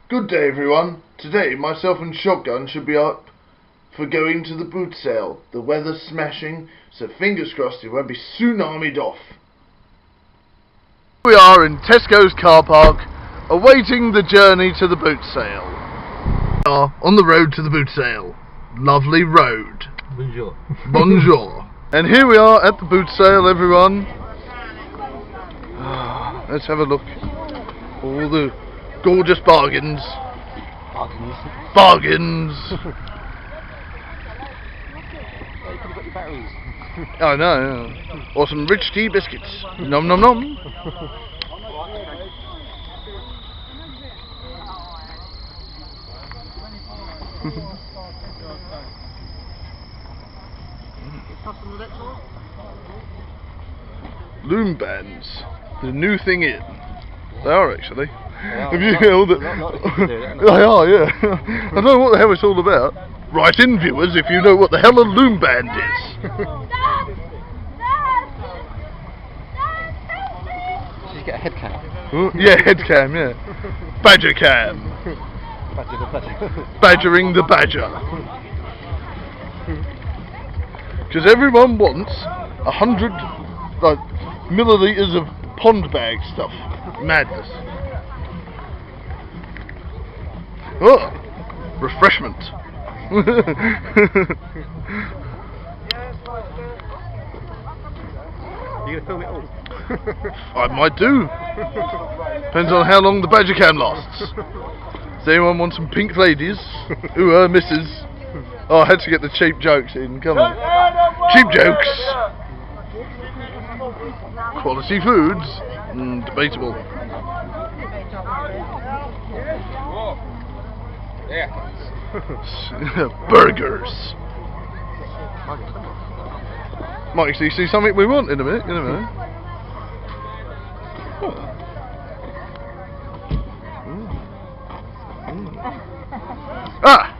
Good day everyone. Today myself and Shotgun should be up for going to the Bootsale. The weather's smashing, so fingers crossed it won't be tsunamied off. We are in Tesco's car park, awaiting the journey to the Bootsale. We are on the road to the Bootsale. Lovely road. Bonjour. Bonjour. And here we are at the Bootsale, everyone. Let's have a look. All the gorgeous bargains. Bargains. You could have got your batteries. I know, yeah. Or some rich tea biscuits. Nom nom nom. Loom bands. The new thing in. They are actually. Have you held it? They are, yeah. I don't know what the hell it's all about. Write in, viewers, if you know what the hell a loom band is. Did you get a head cam? Yeah, head cam, yeah. Badger cam. Badger the badger. Badgering the badger. Because everyone wants 100 millilitres of pond bag stuff. Madness. Oh, refreshment. You gonna film it all? I might do. Depends on how long the badger cam lasts. Does anyone want some pink ladies? Ooh, missus. Oh, I had to get the cheap jokes in. Come on. Cheap jokes. Quality foods. Debatable. Burgers. Might actually see something we want in a minute. You never know. Ah!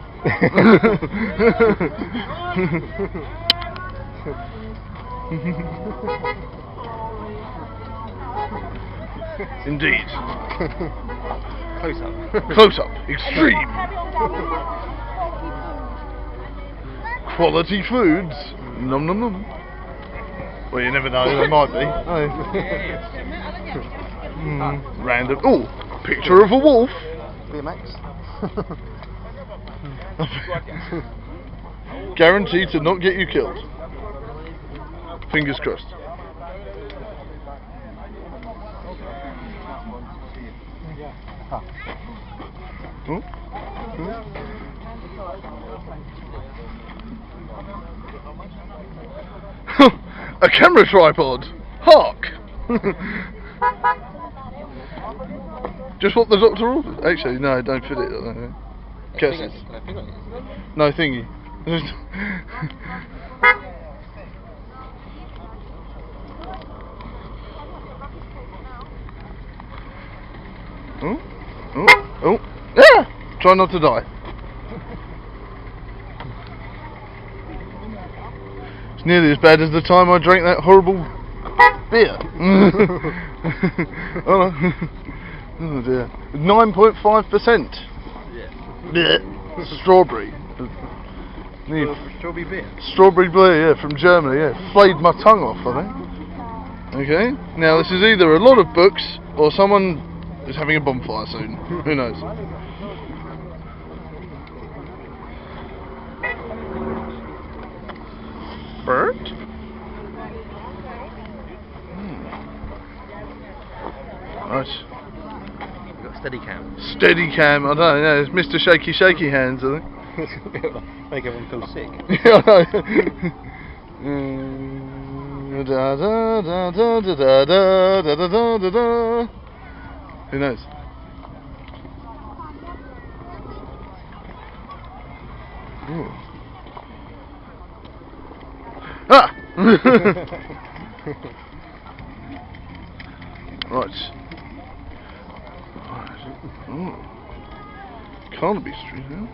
Indeed. Close up. Close up. Extreme. Quality foods. Nom nom nom. Well, you never know, there might be. Random. Oh, picture of a wolf. BMX. Guaranteed to not get you killed. Fingers crossed. Oh. A camera tripod. Hark. Just what the doctor ordered. Actually, no, don't fit it. Curses. No thingy. Oh, oh, oh! Ah! Try not to die. It's nearly as bad as the time I drank that horrible beer. Oh, no. Oh dear. 9.5%. Yeah. Strawberry. Strawberry beer. Strawberry beer, yeah, from Germany, yeah. Flayed my tongue off, I think. Okay. Now this is either a lot of books or someone is having a bonfire soon. Who knows? Bird? Right. We've got steady cam. Steady cam, I don't know, it's Mr. Shaky Shaky Hands, I think. Make everyone feel sick. Yeah, I know. Da da da da da da da da da da. Who knows? Ooh. Ah! Right. Oh. Carnaby Street, huh?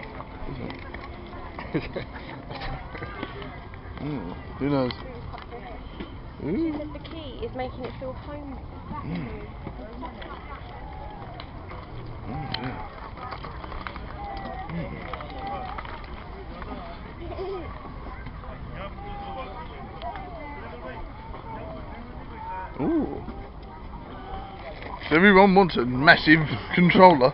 Who knows? She said the key is making it feel homely. Yeah. Ooh. Everyone wants a massive controller.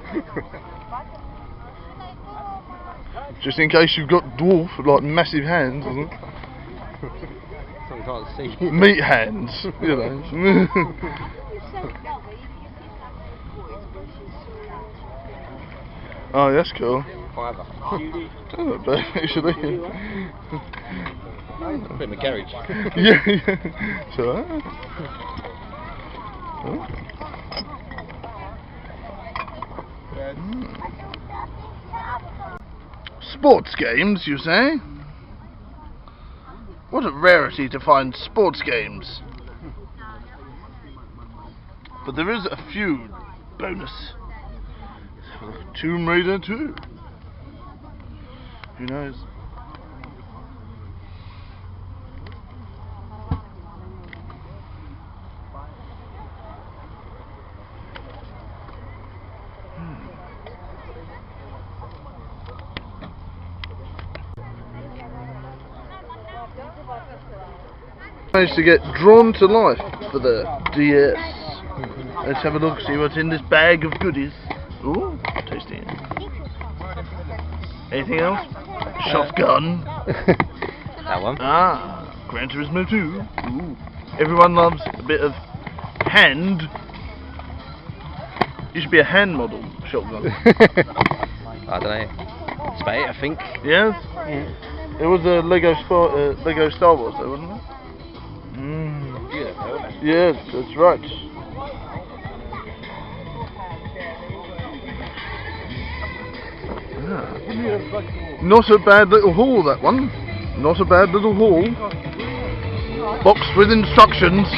Just in case you've got dwarf, like massive hands, isn't it? So we can't see. Meat hands, you know. Oh, that's cool. Fiver. That's not bad, actually. Put in the garage. Yeah, yeah. So, oh. Sports games, you say? What a rarity to find sports games. But there is a few bonus. Tomb Raider 2. Who knows? Managed to get Drawn to Life for the DS. Let's have a look, see what's in this bag of goodies. Ooh, tasty. Anything else? Shotgun. That one. Ah, Gran Turismo 2. Ooh. Everyone loves a bit of hand. You should be a hand model shotgun. I don't know. It's about it, I think. Yes? Yeah. It was a Lego Star Wars though, wasn't it? Yeah. Yes, that's right. Ah. Not a bad little haul, that one. Not a bad little haul. Boxed with instructions.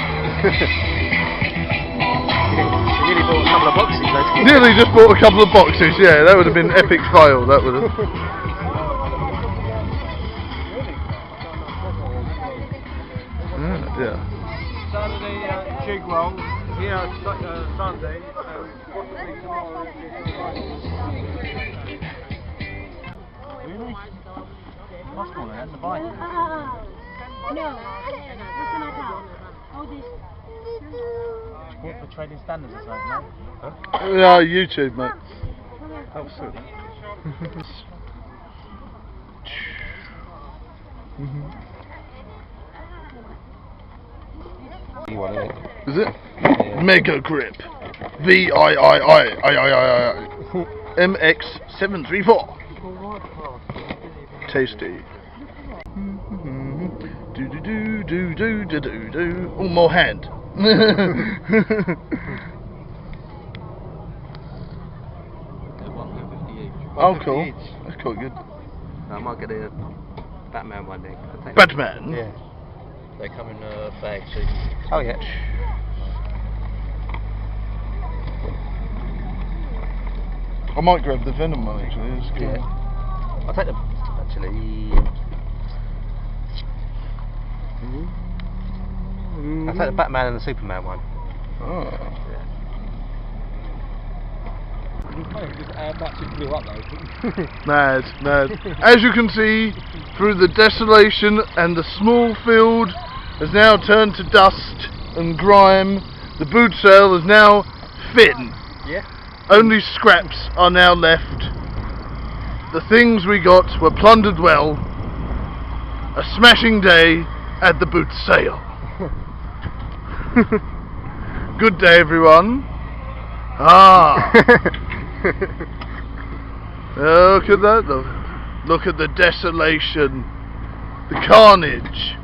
You nearly bought a couple of boxes, though. Nearly just bought a couple of boxes, yeah, that would have been epic fail, that would have. Yeah. Saturday jig roll, here Sunday. Really? Possible, that's a bite. No, that's an account. All this. What for trading standards or something, no? Yeah, YouTube, mate. Oh, sorry. You want it? Is it? Yeah. Mega Grip. VIII MX734. Tasty. Do do do do do do do do. Oh, more hand. Oh, cool. That's quite good. I might get a Batman one day. Batman. Yeah. They come in a bag too. Oh yeah. I might grab the Venom one actually. It's good. Yeah. I'll take the I'll take the Batman and the Superman one. Oh. Yeah. Just add that to blue up though. Mad, mad. As you can see, through the desolation and the small field has now turned to dust and grime. The Bootsale is now thin. Yeah. Only scraps are now left. The things we got were plundered well. A smashing day at the Bootsale. Good day, everyone. Ah. Look at that. Look at the desolation. The carnage.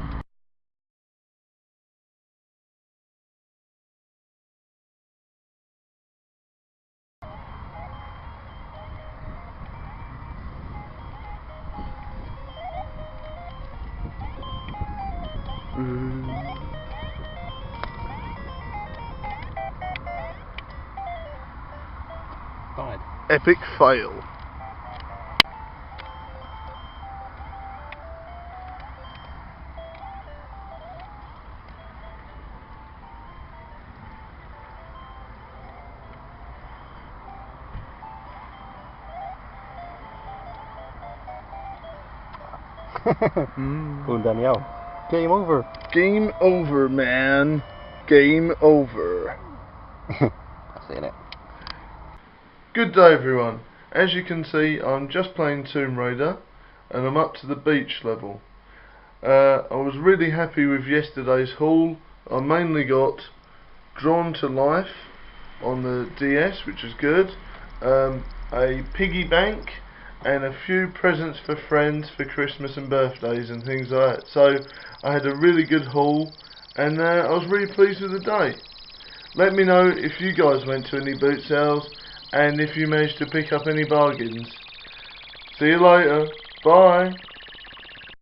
Fine. Epic fail. Pulling down the L. Game over. Game over, man. Game over. That's it, innit? Good day, everyone. As you can see, I'm just playing Tomb Raider, and I'm up to the beach level. I was really happy with yesterday's haul. I mainly got Drawn to Life on the DS, which is good, a piggy bank, and a few presents for friends for Christmas and birthdays and things like that. So I had a really good haul, and I was really pleased with the day. Let me know if you guys went to any boot sales and if you managed to pick up any bargains. See you later. Bye.